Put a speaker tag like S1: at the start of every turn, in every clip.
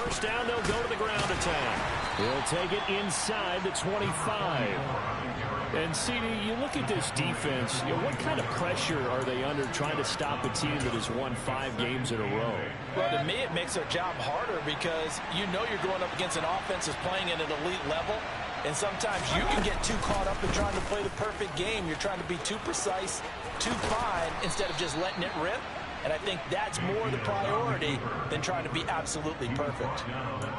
S1: first down, they'll go to the ground attack. He'll take it inside the 25. And, CD, you look at this defense, what kind of pressure are they under trying to stop a team that has won 5 games in a row?
S2: Well, to me, it makes their job harder because you know you're going up against an offense that's playing at an elite level. And sometimes you can get too caught up in trying to play the perfect game. You're trying to be too precise, too fine, instead of just letting it rip. And I think that's more the priority than trying to be absolutely perfect.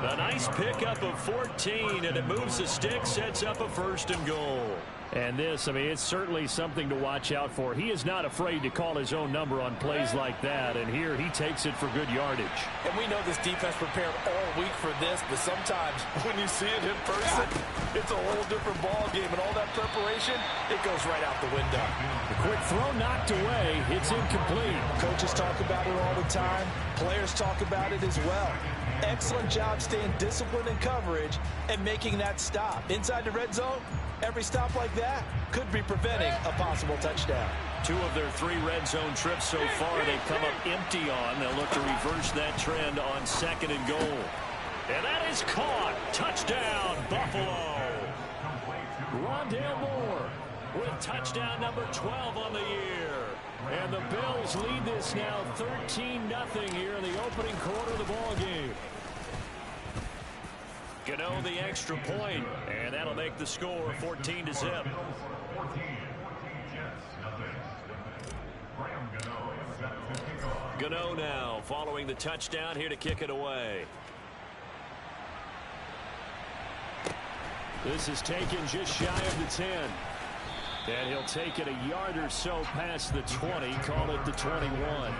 S1: A nice pickup of 14, and it moves the stick, sets up a 1st and goal. And this, I mean, it's certainly something to watch out for. He is not afraid to call his own number on plays like that, and here he takes it for good yardage.
S2: And we know this defense prepared all week for this, but sometimes when you see it in person, it's a whole different ball game, and all that preparation, it goes right out the window.
S1: The quick throw knocked away. It's incomplete.
S2: Coaches talk about it all the time. Players talk about it as well. Excellent job staying disciplined in coverage and making that stop. Inside the red zone, every stop like that could be preventing a possible touchdown.
S1: 2 of their 3 red zone trips so far they've come up empty on. They'll look to reverse that trend on 2nd and goal. And that is caught. Touchdown, Buffalo. Rondale Moore with touchdown number 12 on the year. And the Bills lead this now 13-0 here in the opening quarter of the ball game. Gano the extra point, and that'll make the score 14-0. Gano now following the touchdown here to kick it away. This is taken just shy of the 10. And he'll take it a yard or so past the 20, call it the 21.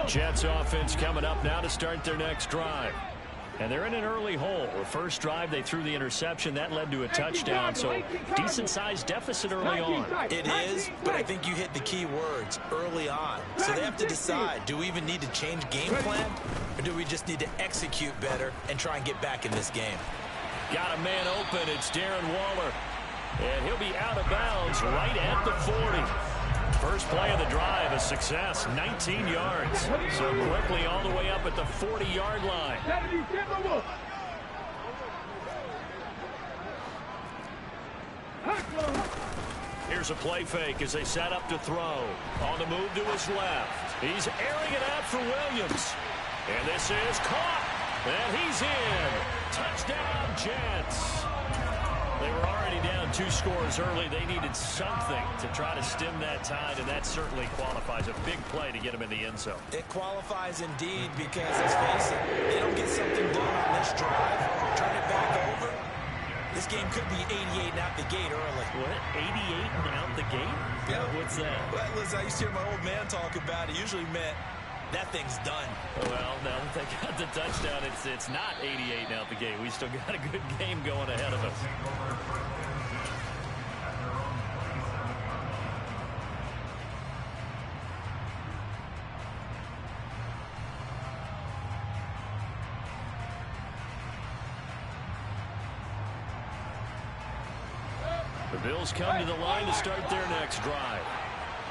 S1: Jets offense coming up now to start their next drive. And they're in an early hole. The first drive, they threw the interception. That led to a touchdown, so decent-sized deficit early on.
S2: It is, but I think you hit the key words, early on. So they have to decide, do we even need to change game plan, or do we just need to execute better and try and get back in this game?
S1: Got a man open. It's Darren Waller. And he'll be out of bounds right at the 40. First play of the drive, a success, 19 yards. So quickly all the way up at the 40-yard line. Here's a play fake as they set up to throw. On the move to his left. He's airing it out for Williams. And this is caught. And he's in. Touchdown, Jets. They were already down 2 scores early. They needed something to try to stem that tide, and that certainly qualifies. A big play to get them in the end zone.
S2: It qualifies indeed because, let's face it, they don't get something done on this drive. Turn it back over. This game could be 88 and out the gate early.
S1: What? 88 and out the gate?
S2: Yeah.
S1: What's that?
S2: Well, listen, I used to hear my old man talk about it. Usually meant that thing's done.
S1: Well, now that they got the touchdown, it's not 88 and out the gate. We still got a good game going ahead of us. The Bills come to the line to start their next drive.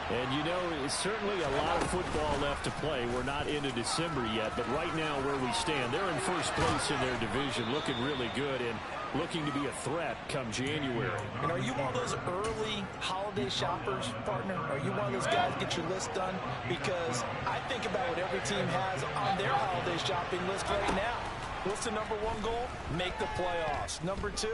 S1: And, you know, it's certainly a lot of football left to play. We're not into December yet, but right now where we stand, they're in first place in their division, looking really good and looking to be a threat come January.
S2: And are you one of those early holiday shoppers, partner? Are you one of those guys get your list done? Because I think about what every team has on their holiday shopping list right now. What's the number 1 goal? Make the playoffs. Number 2,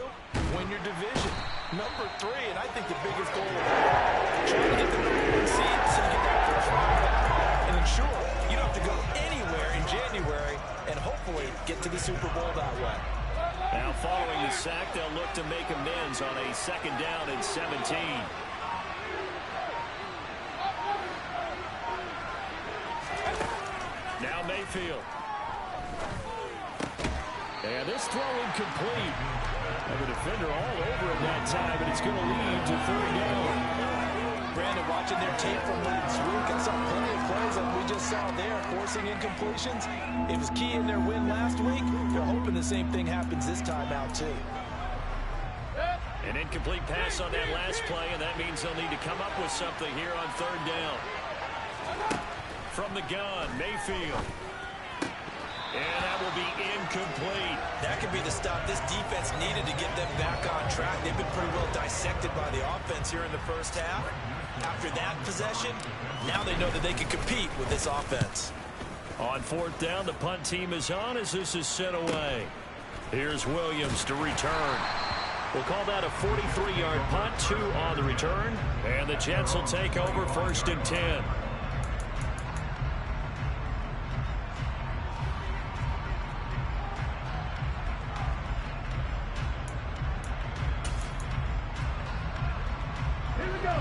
S2: win your division. Number 3, and I think the biggest goal of all, try to get the number 1 seed so you get that first round back and ensure you don't have to go anywhere in January and hopefully get to the Super Bowl that way.
S1: Now following the sack, they'll look to make amends on a 2nd down and 17. Now Mayfield. And this throw incomplete. And the defender all over it that time, but it's going to lead to 3rd down.
S2: Brandon, watching their tape from last week, I saw plenty of plays that we just saw there, forcing incompletions. It was key in their win last week. They're hoping the same thing happens this time out, too.
S1: An incomplete pass on that last play, and that means they'll need to come up with something here on third down. From the gun, Mayfield. And that will be incomplete.
S2: That could be the stop this defense needed to get them back on track. They've been pretty well dissected by the offense here in the first half. After that possession, now they know that they can compete with this offense.
S1: On fourth down, the punt team is on as this is sent away. Here's Williams to return. We'll call that a 43-yard punt, 2 on the return. And the Jets will take over 1st and 10.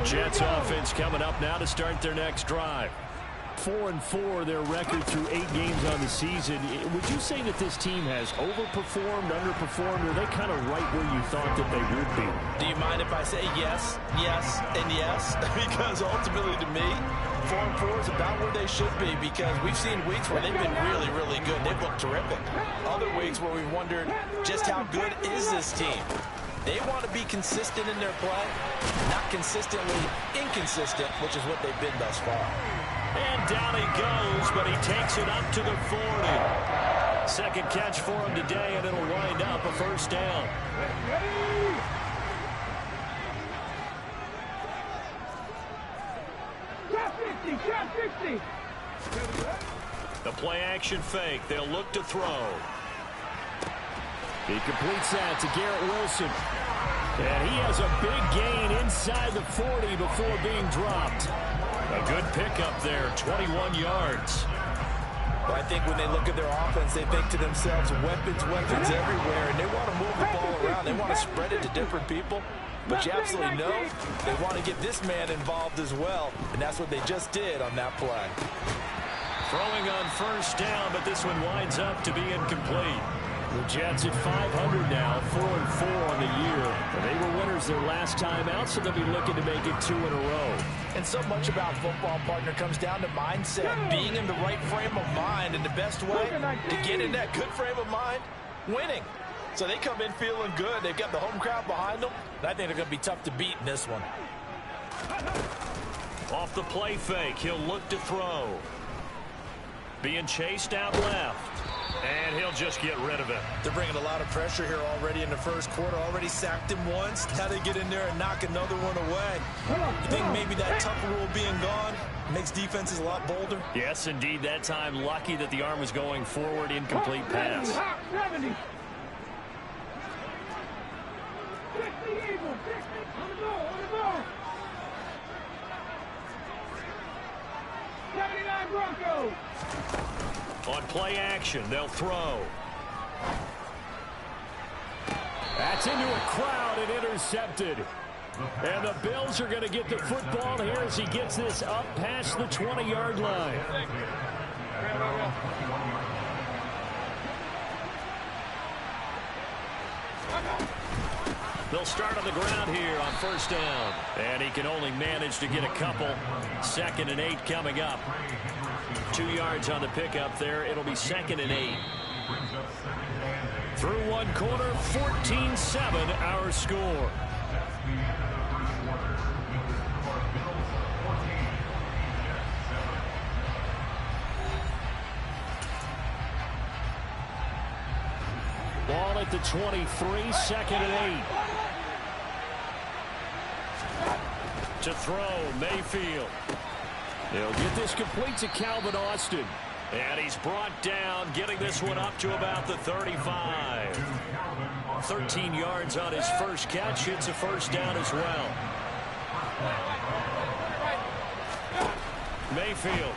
S1: Jets offense coming up now to start their next drive. 4-4 their record through 8 games on the season. Would you say that this team has overperformed, underperformed, or are they kind of right where you thought that they would be?
S2: Do you mind if I say yes, yes, and yes? Because ultimately to me, 4-4 is about where they should be, because we've seen weeks where they've been really, really good. They've looked terrific. Other weeks where we've wondered just how good is this team? They want to be consistent in their play, not consistently inconsistent, which is what they've been thus far.
S1: And down he goes, but he takes it up to the 40. Second catch for him today, and it'll wind up a first down. The play action fake. They'll look to throw. He completes that to Garrett Wilson. And he has a big gain inside the 40 before being dropped. A good pickup there, 21 yards.
S2: Well, I think when they look at their offense, they think to themselves, weapons, weapons everywhere, and they want to move the ball around. They want to spread it to different people. But you absolutely know they want to get this man involved as well, and that's what they just did on that play.
S1: Throwing on first down, but this one winds up to be incomplete. The Jets at 500 now, 4-4 on the year. They were winners their last time out, so they'll be looking to make it 2 in a row.
S2: And so much about football, partner, comes down to mindset, being in the right frame of mind, and the best way to get in that good frame of mind, winning. So they come in feeling good. They've got the home crowd behind them, and I think they're going to be tough to beat in this one.
S1: Off the play fake, he'll look to throw. Being chased out left. And he'll just get rid of it.
S2: They're bringing a lot of pressure here already in the first quarter. Already sacked him once. Now they get in there and knock another one away. You think maybe that tough rule being gone makes defenses a lot bolder?
S1: Yes, indeed. That time, lucky that the arm was going forward. Incomplete pass.
S3: 70. 60 Eagles. 60 on the ball. On the ball. 79 Broncos.
S1: On play action, they'll throw. That's into a crowd and intercepted. And the Bills are going to get the football here as he gets this up past the 20-yard line. They'll start on the ground here on first down. And he can only manage to get a couple. 2nd and 8 coming up. 2 yards on the pickup there. It'll be 2nd and 8. Through one quarter, 14-7 our score. Ball at the 23, 2nd and 8. To throw, Mayfield. They'll get this complete to Calvin Austin. And he's brought down, getting this one up to about the 35. 13 yards on his first catch. It's a first down as well. Mayfield.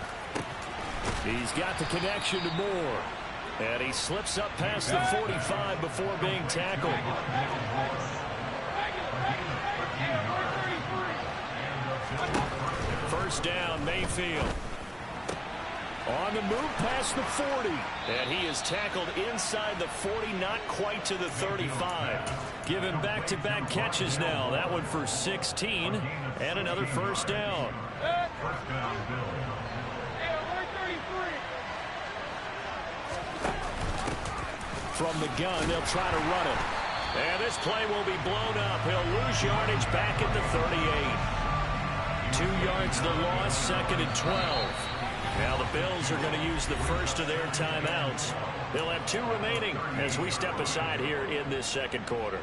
S1: He's got the connection to Moore. And he slips up past the 45 before being tackled. First down, Mayfield. On the move past the 40. And he is tackled inside the 40, not quite to the 35. Given back-to-back catches now. That one for 16. And another first down. From the gun, they'll try to run it. And this play will be blown up. He'll lose yardage back at the 38. 2 yards the loss, 2nd and 12. Now the Bills are going to use the first of their timeouts. They'll have 2 remaining as we step aside here in this second quarter.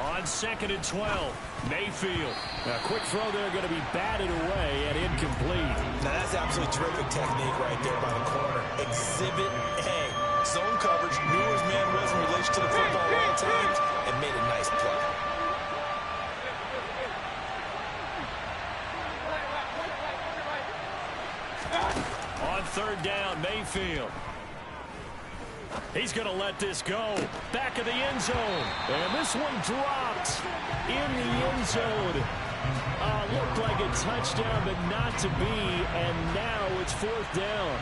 S1: On 2nd and 12, Mayfield. A quick throw there going to be batted away and incomplete.
S2: Now that's absolutely terrific technique right there by the corner. Exhibit A. Zone coverage, knew where his man was in relation to the football all times, and made a nice play.
S1: On 3rd down, Mayfield. He's going to let this go. Back of the end zone. And this one dropped in the end zone. Looked like a touchdown, but not to be. And now it's 4th down.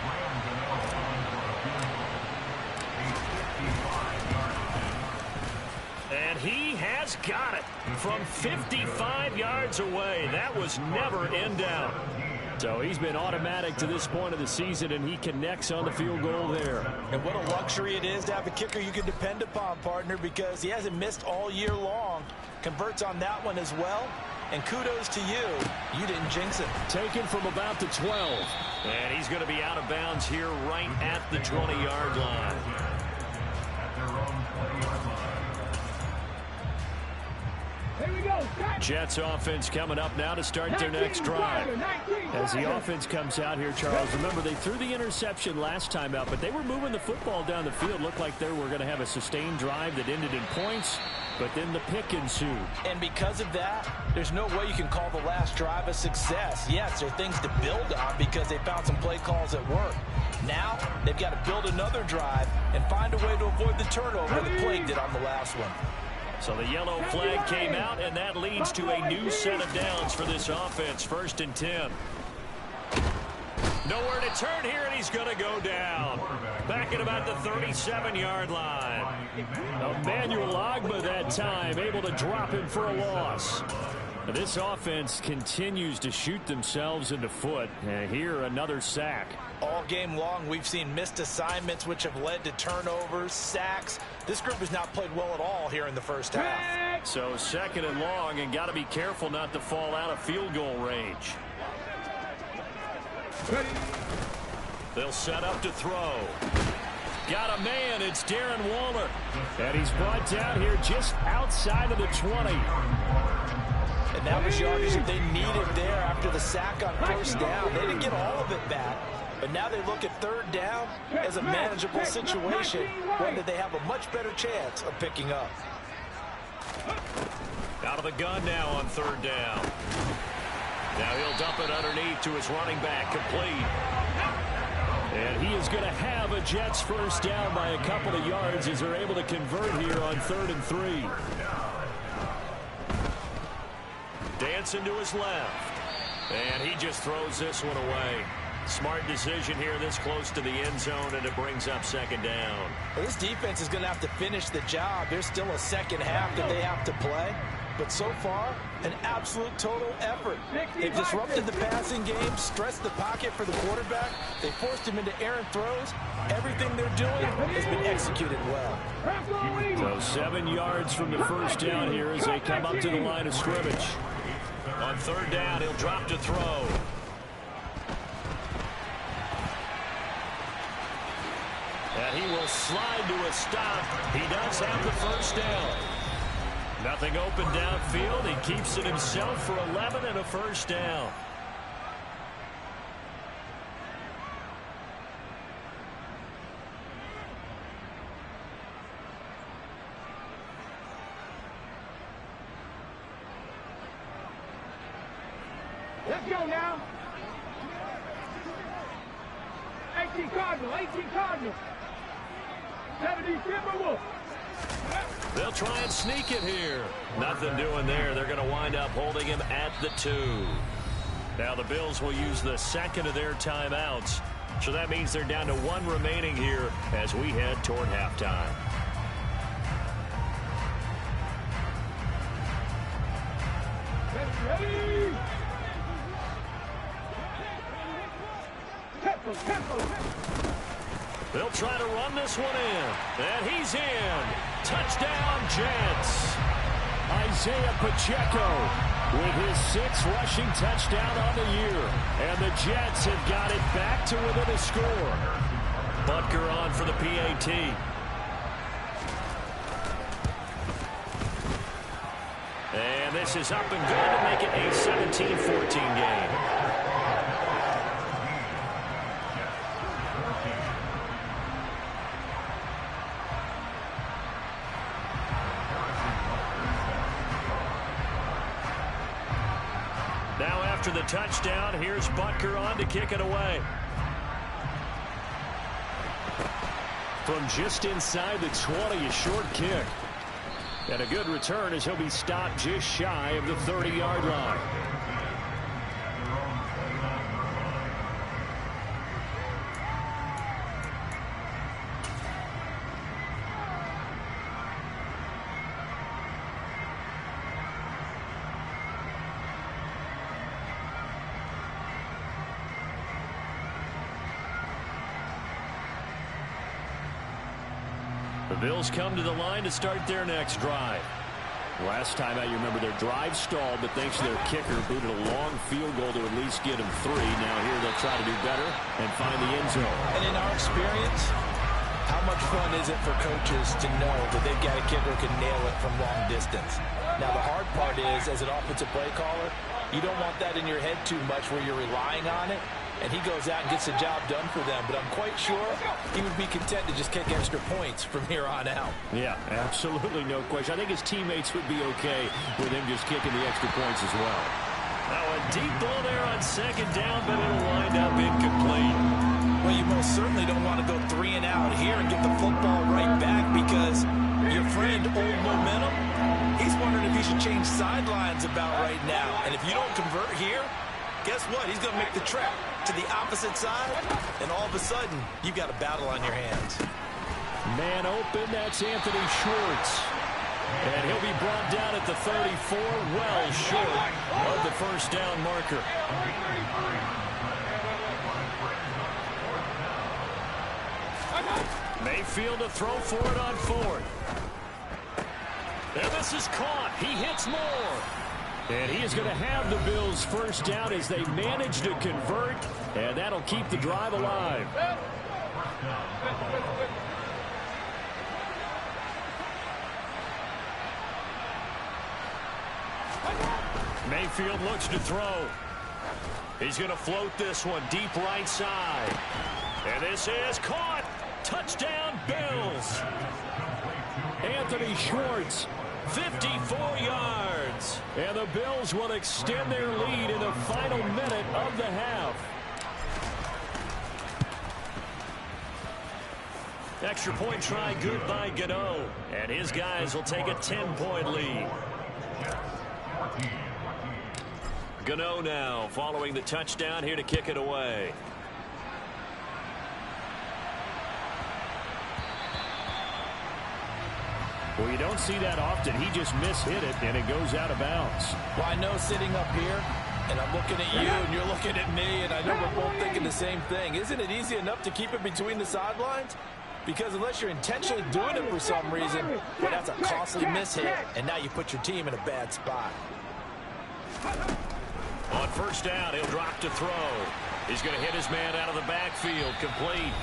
S1: And he has got it from 55 yards away. That was never in doubt. So he's been automatic to this point of the season, and he connects on the field goal there.
S2: And what a luxury it is to have a kicker you can depend upon, partner, because he hasn't missed all year long. Converts on that one as well. And kudos to you. You didn't jinx it.
S1: Taken from about the 12. And he's going to be out of bounds here right at the 20-yard line.
S3: Here we go.
S1: Jets offense coming up now to start their next drive. As the offense comes out here, Charles, remember they threw the interception last time out, but they were moving the football down the field. Looked like they were going to have a sustained drive that ended in points, but then the pick ensued.
S2: And because of that, there's no way you can call the last drive a success. Yes, there are things to build on because they found some play calls that work. Now, they've got to build another drive and find a way to avoid the turnover that plagued it on the last one.
S1: So the yellow flag came out, and that leads to a new set of downs for this offense. 1st and 10. Nowhere to turn here, and he's going to go down. Back at about the 37-yard line. Emmanuel Ogbah that time, able to drop him for a loss. Now this offense continues to shoot themselves in the foot. And here, another sack.
S2: All game long, we've seen missed assignments, which have led to turnovers, sacks. This group has not played well at all here in the first half.
S1: So 2nd and long, and got to be careful not to fall out of field goal range. They'll set up to throw. Got a man. It's Darren Waller. And he's brought down here just outside of the 20.
S2: And that was yardage that they needed there after the sack on 1st down. They didn't get all of it back. But now they look at 3rd down as a manageable situation, one that they have a much better chance of picking up.
S1: Out of the gun now on 3rd down. Now he'll dump it underneath to his running back, complete. And he is going to have a Jets 1st down by a couple of yards as they're able to convert here on 3rd and 3. Dancing to his left. And he just throws this one away. Smart decision here this close to the end zone, and it brings up 2nd down.
S2: Well, this defense is going to have to finish the job. There's still a second half that they have to play. But so far, an absolute total effort. They've disrupted the passing game, stressed the pocket for the quarterback. They forced him into errant throws. Everything they're doing has been executed well.
S1: So 7 yards from the 1st down here as they come up to the line of scrimmage. On 3rd down, he'll drop to throw. And he will slide to a stop. He does have the 1st down. Nothing open downfield. He keeps it himself for 11 and a 1st down.
S3: Let's go now. 18 Cardinal, 18 Cardinal. 70 Timberwolves.
S1: They'll try and sneak it here. Nothing doing there. They're going to wind up holding him at the 2. Now the Bills will use the 2nd of their timeouts. So that means they're down to 1 remaining here as we head toward halftime.
S3: Ready? Tempo, tempo.
S1: They'll try to run this one in. And he's in. Touchdown, Jets. Isaiah Pacheco with his 6th rushing touchdown on the year. And the Jets have got it back to within a score. Butker on for the PAT. And this is up and good to make it a 17-14 game. Now after the touchdown, here's Butker on to kick it away. From just inside the 20, a short kick. And a good return as he'll be stopped just shy of the 30-yard line. The Bills come to the line to start their next drive. Last time out, you remember their drive stalled, but thanks to their kicker, booted a long field goal to at least get them 3. Now here they'll try to do better and find the end zone.
S2: And in our experience, how much fun is it for coaches to know that they've got a kicker who can nail it from long distance? Now the hard part is, as an offensive play caller, you don't want that in your head too much where you're relying on it. And he goes out and gets the job done for them. But I'm quite sure he would be content to just kick extra points from here on out.
S1: Yeah, absolutely no question. I think his teammates would be okay with him just kicking the extra points as well. Now a deep ball there on 2nd down, but it'll wind up incomplete.
S2: Well, you most certainly don't want to go 3 and out here and get the football right back because your friend, Old Momentum, he's wondering if he should change sidelines about right now. And if you don't convert here, guess what? He's going to make the trek to the opposite side, and all of a sudden, you've got a battle on your hands.
S1: Man open, that's Anthony Schwartz. And he'll be brought down at the 34, well short of the first down marker. Mayfield to throw for it on 4th. And this is caught. He hits more. And he is going to have the Bills first down as they manage to convert, and that'll keep the drive alive. Mayfield looks to throw. He's going to float this one deep right side. And this is caught. Touchdown, Bills. Anthony Schwartz, 54 yards. And the Bills will extend their lead in the final minute of the half. Extra point try good by Gano. And his guys will take a 10-point lead. Gano now following the touchdown here to kick it away. Well, you don't see that often. He just mishit it, and it goes out of bounds.
S2: Well, I know sitting up here, and I'm looking at you, and you're looking at me, and I know we're both thinking the same thing. Isn't it easy enough to keep it between the sidelines? Because unless you're intentionally doing it for some reason, well, that's a costly mishit, and now you put your team in a bad spot.
S1: On first down, he'll drop to throw. He's going to hit his man out of the backfield, complete.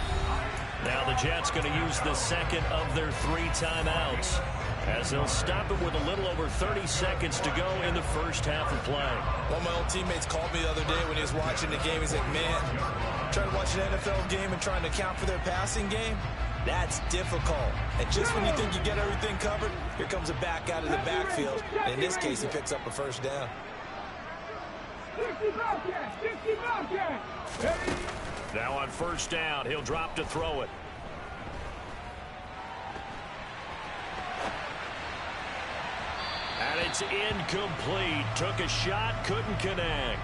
S1: Now the Jets going to use the second of their 3 timeouts as they'll stop it with a little over 30 seconds to go in the first half of play.
S2: One of my old teammates called me the other day when he was watching the game. He's like, man, trying to watch an NFL game and trying to account for their passing game, that's difficult. And just when you think you get everything covered, here comes a back out of the backfield. And in this case, he picks up a first down.
S1: Now on first down, he'll drop to throw it. And it's incomplete. Took a shot, couldn't connect.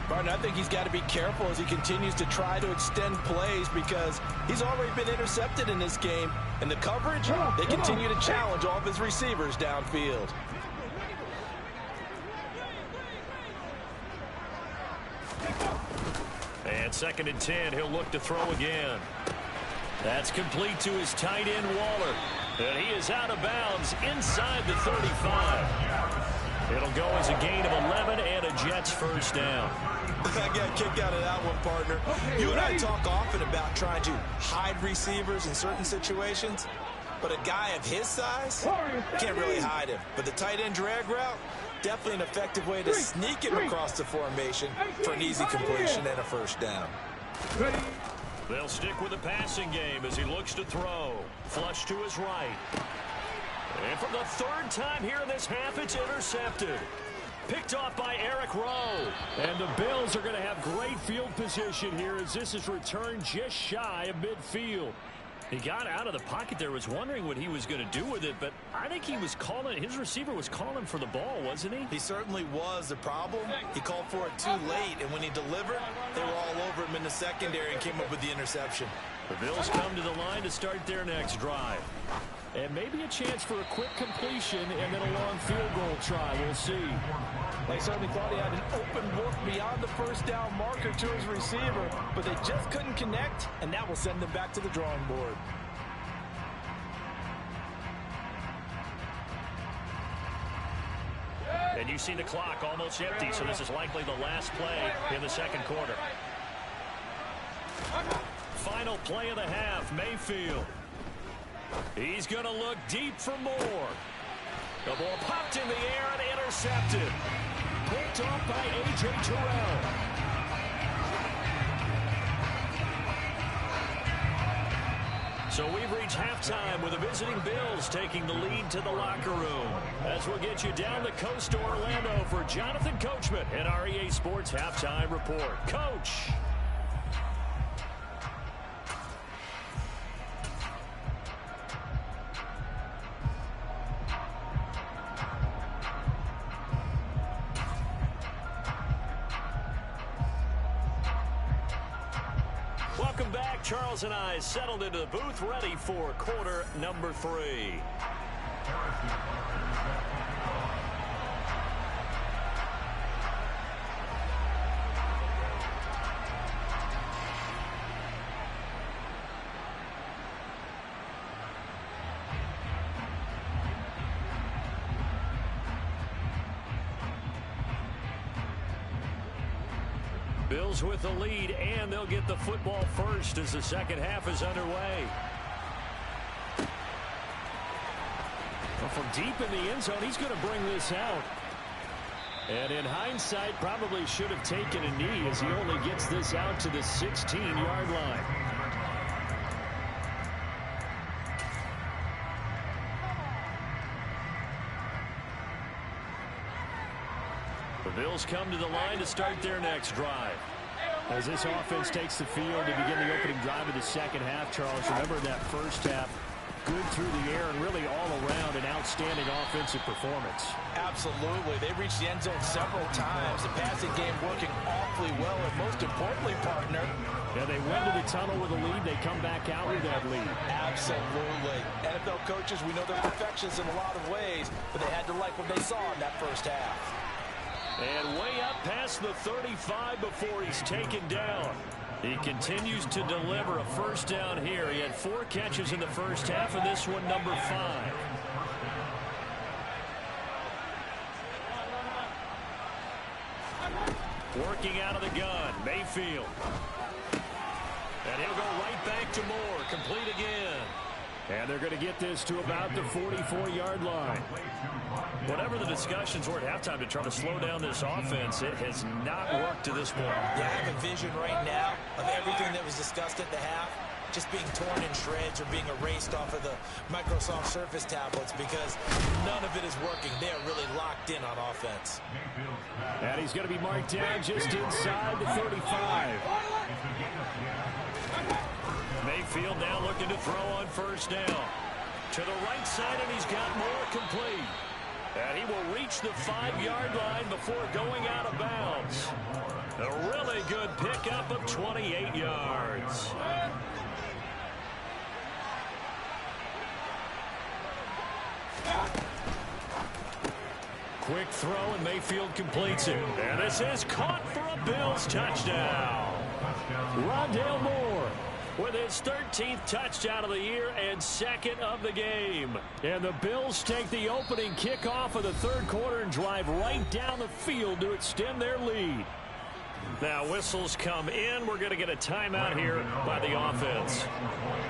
S2: Martin, I think he's got to be careful as he continues to try to extend plays because he's already been intercepted in this game. And the coverage, they continue to challenge all of his receivers downfield.
S1: And 2nd and 10, he'll look to throw again. That's complete to his tight end, Waller. And he is out of bounds inside the 35. It'll go as a gain of 11 and a Jets first down.
S2: I got a kick out of that one, partner. You and I talk often about trying to hide receivers in certain situations, but a guy of his size can't really hide him. But the tight end drag route, definitely an effective way to sneak him across the formation for an easy completion and a first down.
S1: They'll stick with the passing game as he looks to throw. Flush to his right. And for the third time here in this half, it's intercepted. Picked off by Eric Rowe. And the Bills are going to have great field position here as this is returned just shy of midfield. He got out of the pocket there, was wondering what he was going to do with it, but I think he was calling, his receiver was calling for the ball, wasn't he?
S2: He certainly was. The problem, he called for it too late, and when he delivered, they were all over him in the secondary and came up with the interception.
S1: The Bills come to the line to start their next drive. And maybe a chance for a quick completion and then a long field goal try. We'll see.
S2: They certainly thought he had an open look beyond the first down marker to his receiver, but they just couldn't connect, and that will send them back to the drawing board.
S1: And you see the clock almost empty, so this is likely the last play in the second quarter. Final play of the half, Mayfield. He's going to look deep for more. The ball popped in the air and intercepted. Picked off by A.J. Terrell. So we've reached halftime with the visiting Bills taking the lead to the locker room. As we'll get you down the coast to Orlando for Jonathan Coachman and our EA Sports Halftime Report. Coach. Welcome back. Charles and I settled into the booth ready for quarter number 3. Bills with the lead, and they'll get the football first as the second half is underway. Well, from deep in the end zone, he's going to bring this out. And in hindsight, probably should have taken a knee as he only gets this out to the 16-yard line. The Bills come to the line to start their next drive. As this offense takes the field to begin the opening drive of the second half, Charles, remember that first half, good through the air and really all around an outstanding offensive performance.
S2: Absolutely. They reached the end zone several times. The passing game working awfully well, and most importantly, partner,
S1: yeah, they went to the tunnel with a lead. They come back out with that lead.
S2: Absolutely. NFL coaches, we know they're perfectionists in a lot of ways, but they had to like what they saw in that first half.
S1: And way up past the 35 before he's taken down. He continues to deliver a first down here. He had 4 catches in the first half, and this one number 5. Working out of the gun, Mayfield. And he'll go right back to Moore, complete again. And they're going to get this to about the 44-yard line. Whatever the discussions were at halftime to try to slow down this offense, it has not worked to this point.
S2: Yeah, I have a vision right now of everything that was discussed at the half just being torn in shreds or being erased off of the Microsoft Surface tablets because none of it is working. They are really locked in on offense.
S1: And he's going to be marked down just inside the 35. Mayfield now looking to throw on first down. To the right side, and he's got Moore complete. And he will reach the 5-yard line before going out of bounds. A really good pickup of 28 yards. Quick throw, and Mayfield completes it. And this is caught for a Bills touchdown. Rondale Moore. with his 13th touchdown of the year and second of the game. And the Bills take the opening kickoff of the third quarter and drive right down the field to extend their lead. Now whistles come in. We're going to get a timeout here by the offense.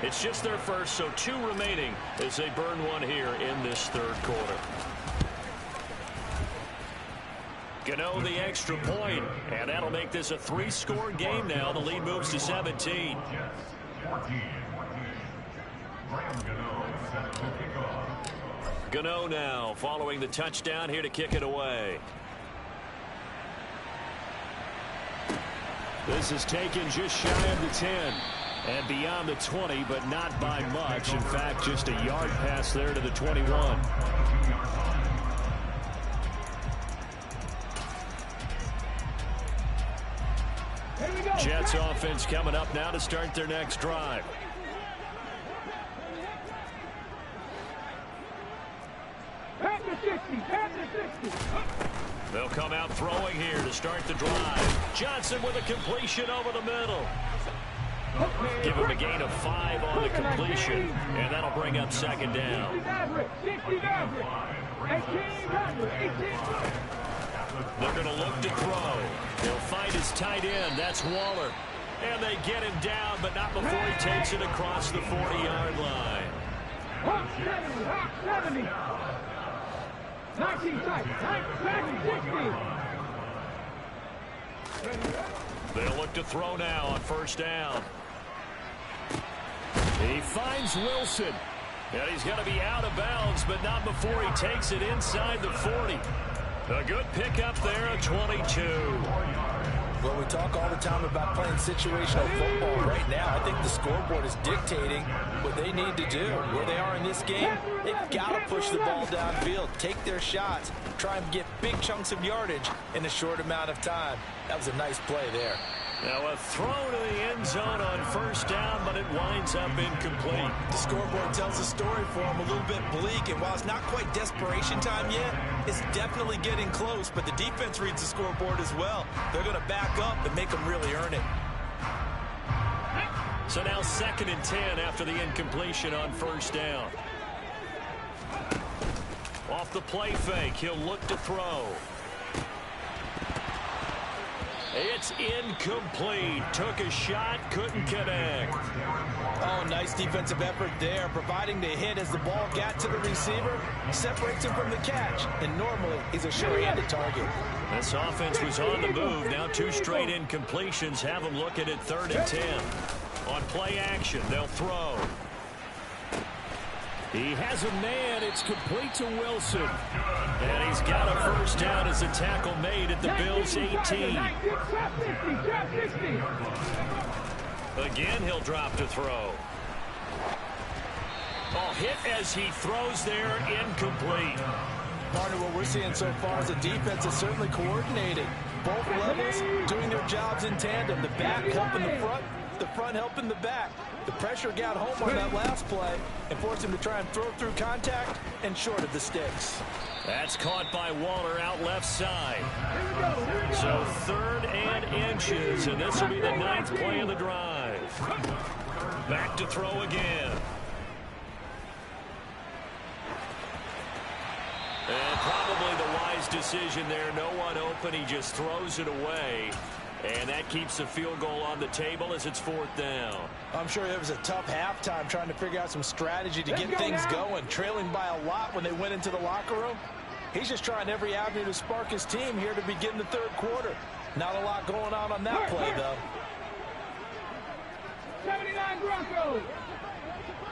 S1: It's just their first, so 2 remaining as they burn one here in this third quarter. Gano the extra point, and that'll make this a 3-score game now. The lead moves to 17. Gano now following the touchdown here to kick it away. This is taken just shy of the 10 and beyond the 20, but not by much. In fact, just a yard pass there to the 21. Jets offense coming up now to start their next drive. They'll come out throwing here to start the drive. Johnson with a completion over the middle. Give him a gain of 5 on the completion, and that'll bring up second down. They're going to look to throw. He'll find his tight end. That's Waller. And they get him down, but not before he takes it across the 40-yard line.
S3: 70. 19
S1: They'll look to throw now on first down. He finds Wilson. And he's going to be out of bounds, but not before he takes it inside the 40. A good pickup there at 22.
S2: Well, we talk all the time about playing situational football. Right now, I think the scoreboard is dictating what they need to do. Where they are in this game, they've got to push the ball downfield, take their shots, try and get big chunks of yardage in a short amount of time. That was a nice play there.
S1: Now a throw to the end zone on first down, but it winds up incomplete.
S2: The scoreboard tells a story for them, a little bit bleak, and while it's not quite desperation time yet, it's definitely getting close, but the defense reads the scoreboard as well. They're going to back up and make them really earn it.
S1: So now 2nd and 10 after the incompletion on first down. Off the play fake, he'll look to throw. It's incomplete. Took a shot, couldn't connect.
S2: Oh, nice defensive effort there, providing the hit as the ball got to the receiver, separates him from the catch, and normally he's a sure-handed target.
S1: This offense was on the move. Now 2 straight incompletions have them looking at 3rd and 10. On play action, they'll throw. He has a man. It's complete to Wilson. And he's got a first down as a tackle made at the Bills' 18. Again, he'll drop to throw. Oh, hit as he throws there, incomplete.
S2: Partner, what we're seeing so far is the defense is certainly coordinated. Both levels doing their jobs in tandem. The back helping the front helping the back. The pressure got home on that last play and forced him to try and throw through contact and short of the sticks.
S1: That's caught by Waller out left side. So 3rd and inches, and this will be the 9th play of the drive. Back to throw again. And probably the wise decision there. No one open. He just throws it away. And that keeps the field goal on the table as it's 4th down.
S2: I'm sure it was a tough halftime trying to figure out some strategy to get things going. Trailing by a lot when they went into the locker room. He's just trying every avenue to spark his team here to begin the 3rd quarter. Not a lot going on that play, though.
S3: 79 Broncos.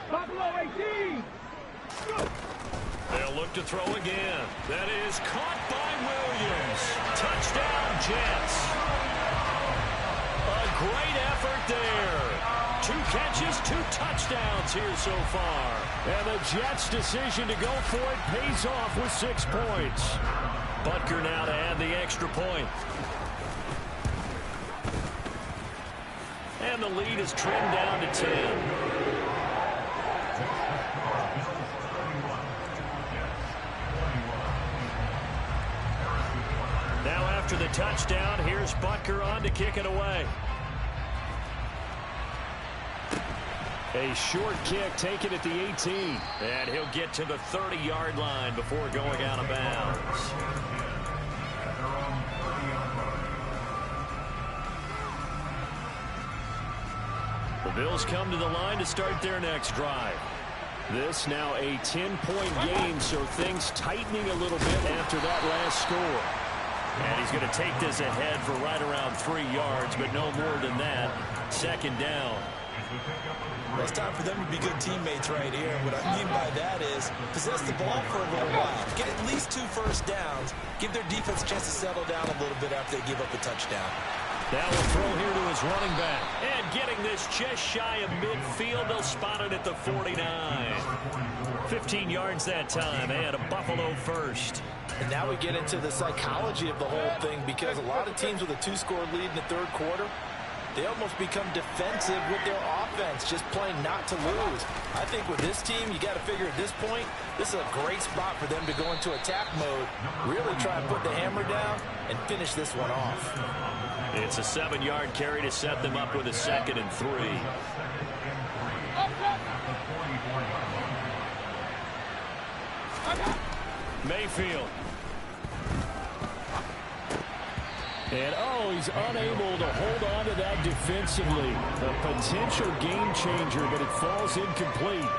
S3: Buffalo 18.
S1: They'll look to throw again. That is caught by Williams. Touchdown, Jets. A great effort there. 2 catches, 2 touchdowns here so far. And the Jets' decision to go for it pays off with 6 points. Butker now to add the extra point. And the lead is trimmed down to 10. Now after the touchdown, here's Butker on to kick it away. A short kick taken at the 18. And he'll get to the 30-yard line before going out of bounds. The Bills come to the line to start their next drive. This now a 10-point game, so things tightening a little bit after that last score. And he's going to take this ahead for right around 3 yards, but no more than that. Second down.
S2: Well, it's time for them to be good teammates right here. And what I mean by that is possess the ball for a little while. Get at least 2 first downs. Give their defense a chance to settle down a little bit after they give up a touchdown.
S1: Now we'll throw here to his running back. And getting this just shy of midfield. They'll spot it at the 49. 15 yards that time, and a Buffalo first.
S2: And now we get into the psychology of the whole thing, because a lot of teams with a 2-score lead in the third quarter, they almost become defensive with their offense, just playing not to lose. I think with this team, you got to figure at this point, this is a great spot for them to go into attack mode, really try and put the hammer down and finish this one off.
S1: It's a 7-yard carry to set them up with a 2nd and 3. Mayfield. And, he's unable to hold on to that defensively. A potential game changer, but it falls incomplete.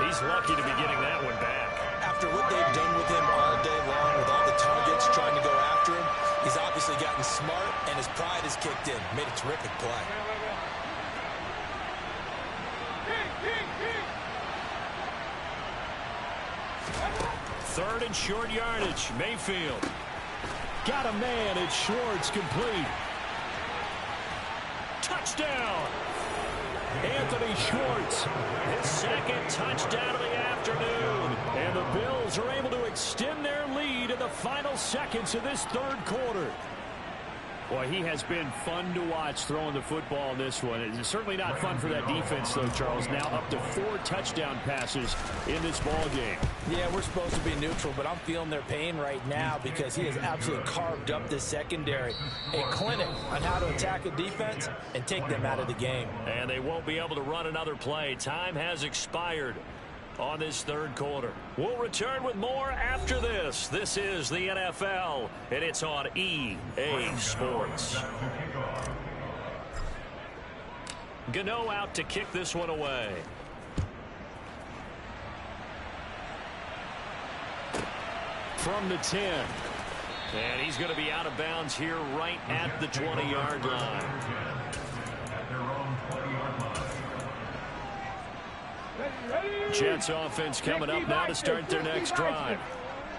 S1: He's lucky to be getting that one back.
S2: After what they've done with him all day long, with all the targets trying to go after him, he's obviously gotten smart, and his pride has kicked in. Made a terrific play.
S1: Third and short yardage. Mayfield. Got a man. It's Schwartz, complete. Touchdown. Anthony Schwartz. His 2nd touchdown of the afternoon. And the Bills are able to extend their lead in the final seconds of this third quarter. Boy, he has been fun to watch throwing the football in this one. It's certainly not fun for that defense, though, Charles. Now up to 4 touchdown passes in this ball game.
S2: Yeah, we're supposed to be neutral, but I'm feeling their pain right now because he has absolutely carved up this secondary. A clinic on how to attack a defense and take them out of the game.
S1: And they won't be able to run another play. Time has expired on this third quarter. We'll return with more after this. This is the NFL, and it's on EA Sports. Gano out to kick this one away. From the 10. And he's going to be out of bounds here right at the 20-yard line. Jets offense coming up now to start their next drive.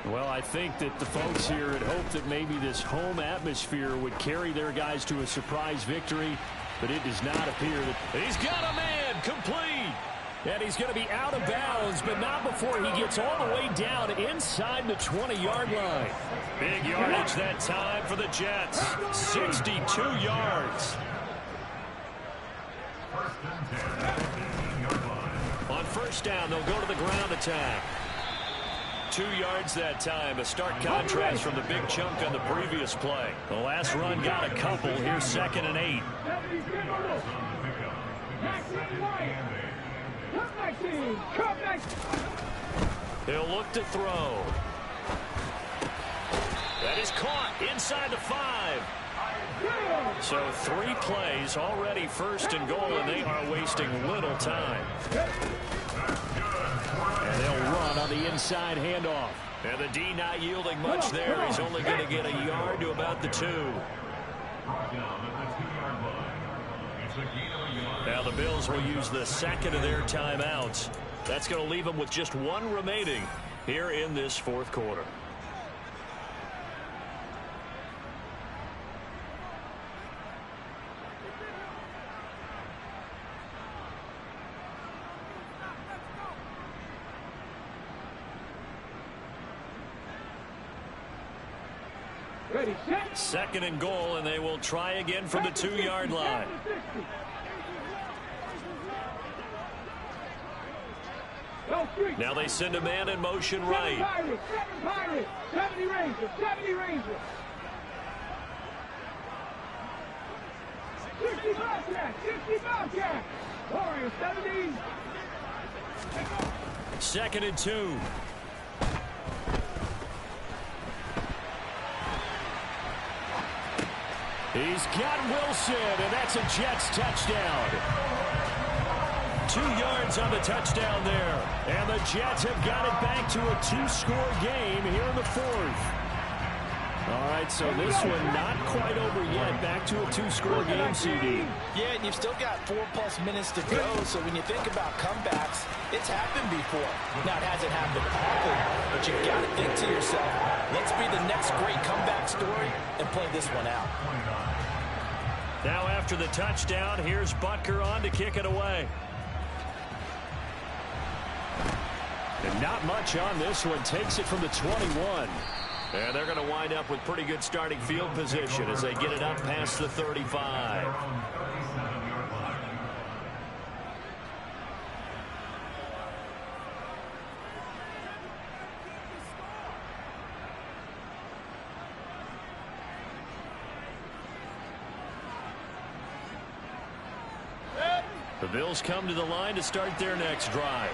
S1: Well, I think that the folks here had hoped that maybe this home atmosphere would carry their guys to a surprise victory, but it does not appear that. He's got a man, complete. And he's going to be out of bounds, but not before he gets all the way down inside the 20-yard line. Big yardage that time for the Jets. 62 yards. On first down, they'll go to the ground attack. 2 yards that time. A stark contrast from the big chunk on the previous play. The last run got a couple. Here's 2nd and 8. He'll look to throw. That is caught inside the 5. So 3 plays already 1st and goal, and they are wasting little time. And they'll run on the inside handoff. And the D not yielding much there. He's only going to get a yard to about the 2. Now the Bills will use the 2nd of their timeouts. That's going to leave them with just 1 remaining here in this 4th quarter.
S3: Ready, set.
S1: 2nd and goal, and they will try again from the 2-yard line. Now they send a man in motion right.
S3: 7 Pirates, 70 Rangers, 70 Rangers. 60 Bobcats, 60 Bobcats. Warrior 70.
S1: 2nd and 2. He's got Wilson, and that's a Jets touchdown. 2 yards on the touchdown there. And the Jets have got it back to a 2-score game here in the 4th. All right, so this one not quite over yet. Back to a 2-score game, CD.
S2: Yeah, and you've still got 4+ minutes to go, so when you think about comebacks, it's happened before. Now, it hasn't happened often, but you've got to think to yourself, let's be the next great comeback story and play this one out.
S1: Now after the touchdown, here's Butker on to kick it away. And not much on this one. Takes it from the 21. And they're going to wind up with pretty good starting field position as they get it up past the 35. The Bills come to the line to start their next drive.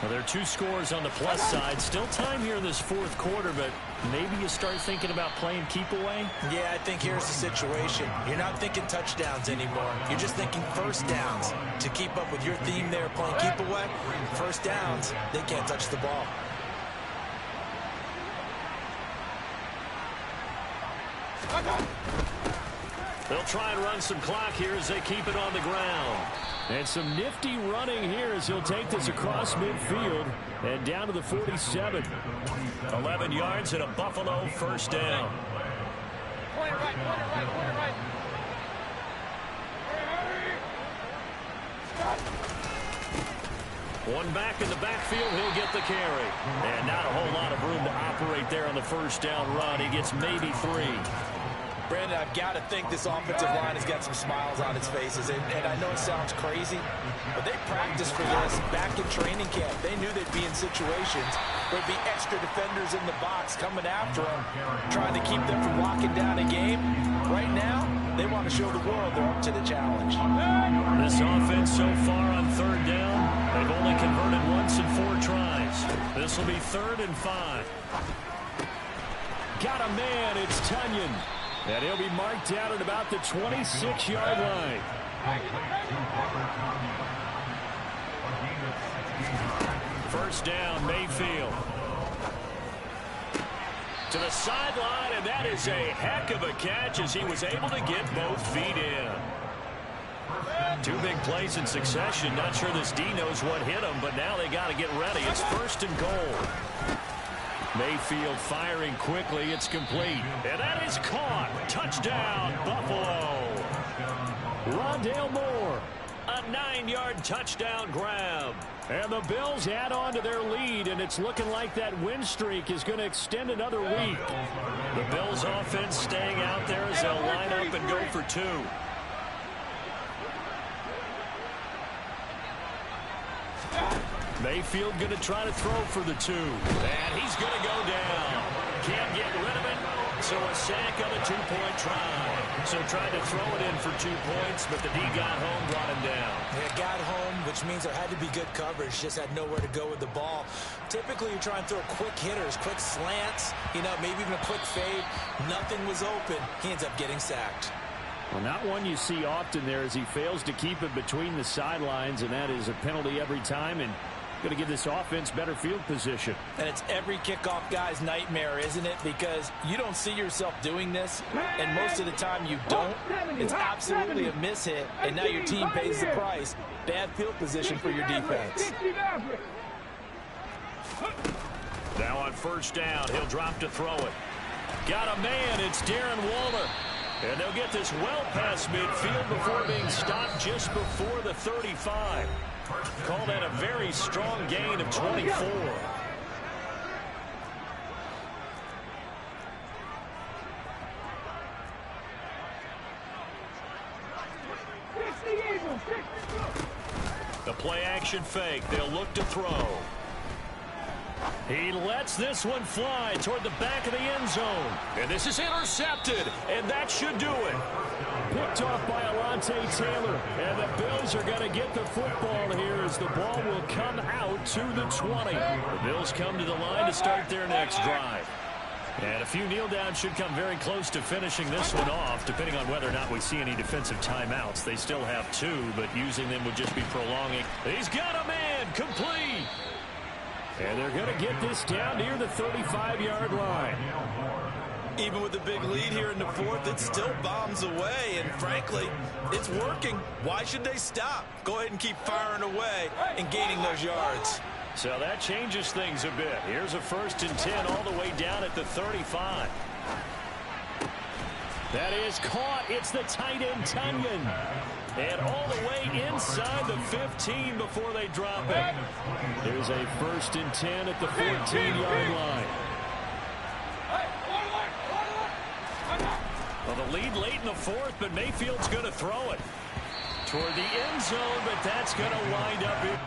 S1: Well, there are 2 scores on the plus side. Still time here in this 4th quarter, but maybe you start thinking about playing keep away?
S2: Yeah, I think here's the situation. You're not thinking touchdowns anymore. You're just thinking first downs. To keep up with your theme there, playing keep away, first downs, they can't touch the ball.
S1: They'll try and run some clock here as they keep it on the ground. And some nifty running here as he'll take this across midfield and down to the 47. 11 yards and a Buffalo first down.
S3: Point it right, point it right, point it right.
S1: One back in the backfield, he'll get the carry. And not a whole lot of room to operate there on the first down run. He gets maybe 3.
S2: Brandon, I've got to think this offensive line has got some smiles on its faces. And I know it sounds crazy, but they practiced for this back in training camp. They knew they'd be in situations where there'd be extra defenders in the box coming after them, trying to keep them from locking down a game. Right now, they want to show the world they're up to the challenge.
S1: This offense so far on 3rd down, they've only converted once in 4 tries. This will be 3rd and 5. Got a man, it's Tunyon. And he'll be marked down at about the 26-yard line. First down, Mayfield. To the sideline, and that is a heck of a catch as he was able to get both feet in. 2 big plays in succession. Not sure this D knows what hit him, but now they got to get ready. It's 1st and goal. Mayfield firing quickly. It's complete. And that is caught. Touchdown, Buffalo. Rondale Moore. A 9-yard touchdown grab. And the Bills add on to their lead, and it's looking like that win streak is going to extend another week. The Bills offense staying out there as they'll line up and go for 2. Mayfield going to try to throw for the 2. And he's going to go down. Can't get rid of it. So a sack on a 2-point try. So tried to throw it in for 2 points, but the D got home, brought him down.
S2: Yeah, got home, which means there had to be good coverage. Just had nowhere to go with the ball. Typically, you're trying to throw quick hitters, quick slants, maybe even a quick fade. Nothing was open. He ends up getting sacked.
S1: Well, not one you see often there as he fails to keep it between the sidelines, and that is a penalty every time, and going to give this offense better field position.
S2: And it's every kickoff guy's nightmare, isn't it? Because you don't see yourself doing this, and most of the time you don't. It's absolutely a mishit, and now your team pays the price. Bad field position for your defense.
S1: Now on first down, he'll drop to throw it. Got a man, it's Darren Waller. And they'll get this well past midfield before being stopped just before the 35. Call that a very strong gain of 24. The play action fake. They'll look to throw. He lets this one fly toward the back of the end zone. And this is intercepted. And that should do it. Picked off by Alontae Taylor. And the Bills are going to get the football here as the ball will come out to the 20. The Bills come to the line to start their next drive. And a few kneel downs should come very close to finishing this one off, depending on whether or not we see any defensive timeouts. They still have 2, but using them would just be prolonging. He's got a man complete. And they're going to get this down near the 35-yard line.
S2: Even with the big lead here in the fourth, it still bombs away. And frankly, it's working. Why should they stop? Go ahead and keep firing away and gaining those yards.
S1: So that changes things a bit. Here's a 1st and 10 all the way down at the 35. That is caught. It's the tight end, Tunyon. And all the way inside the 15 before they drop it. There's a 1st and 10 at the 14-yard line. Well, the lead late in the fourth, but Mayfield's going to throw it toward the end zone, but that's going to wind up in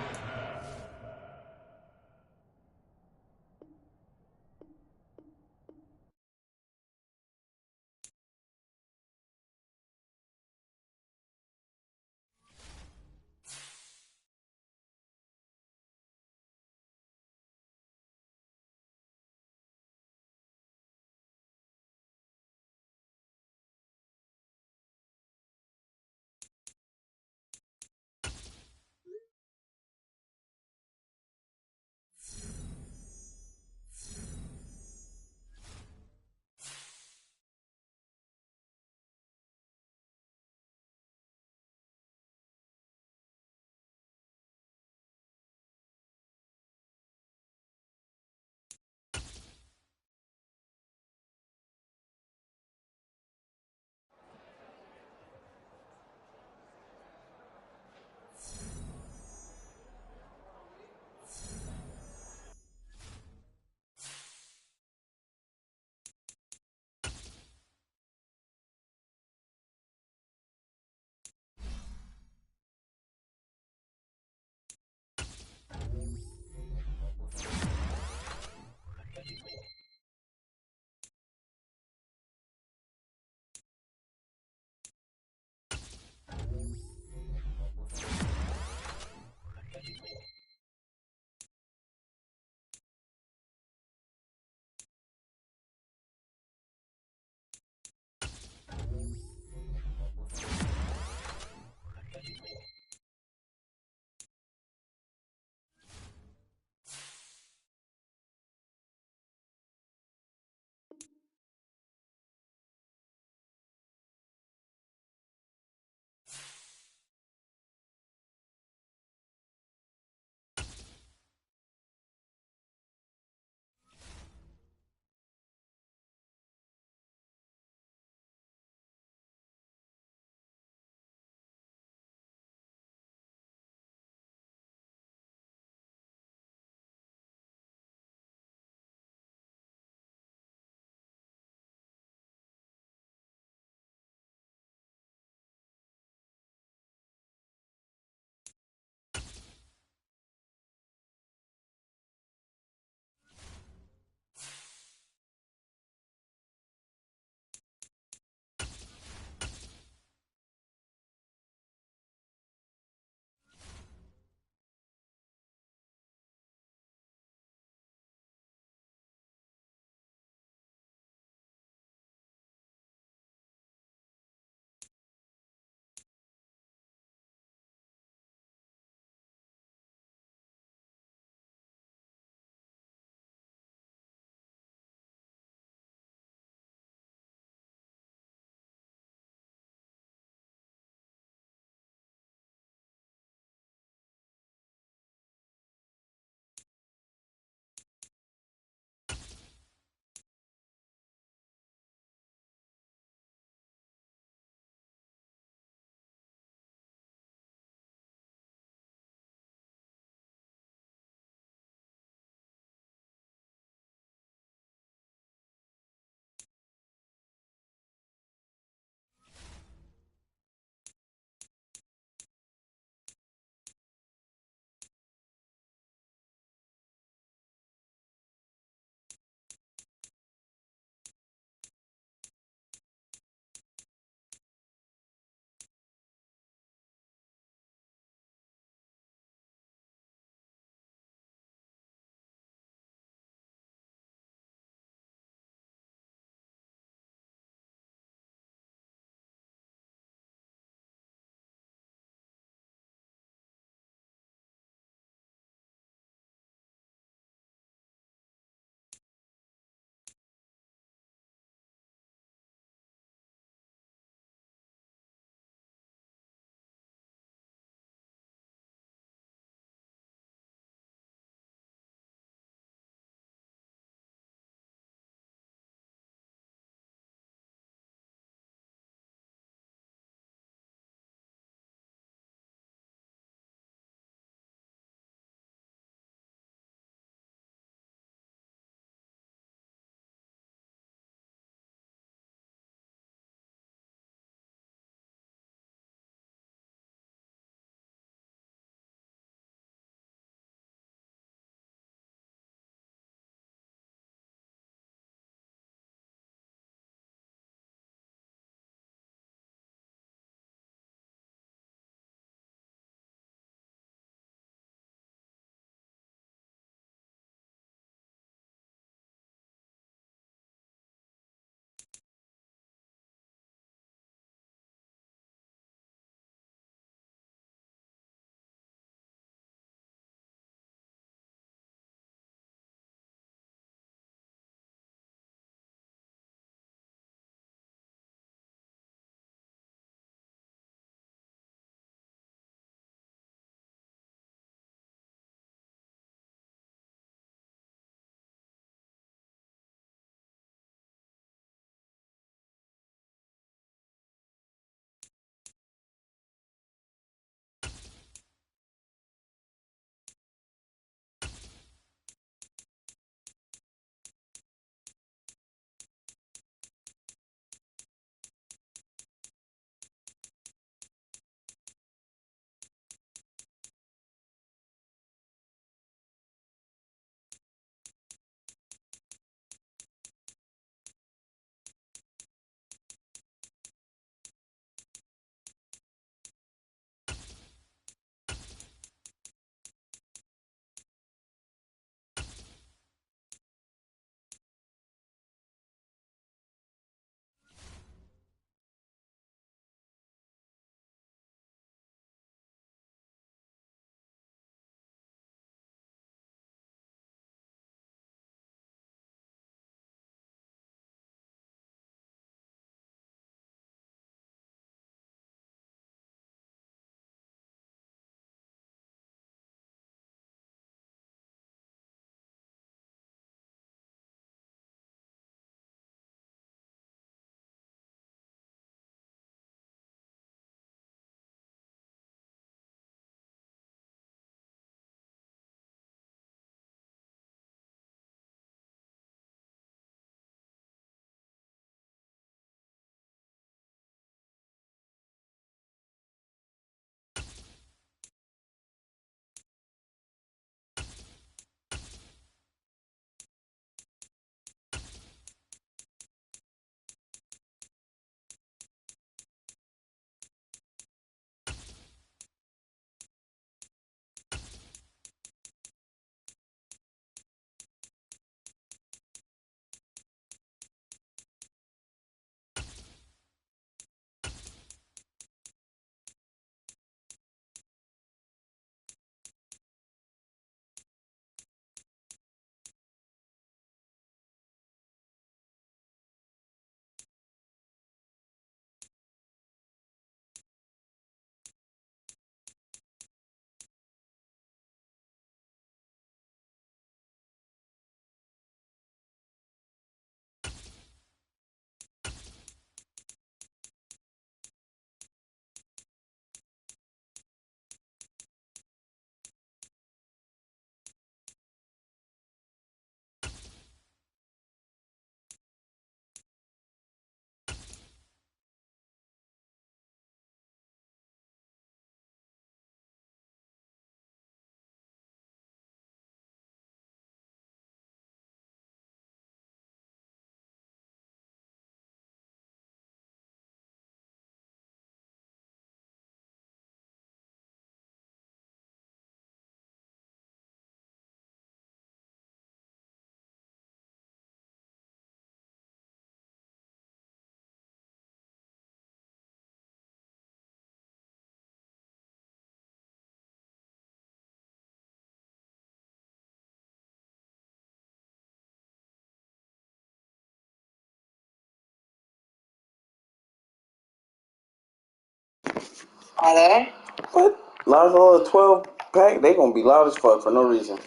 S4: Are they?
S5: What? Large oil 12 pack? They gonna be loud as fuck for no reason.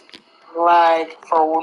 S4: Like, for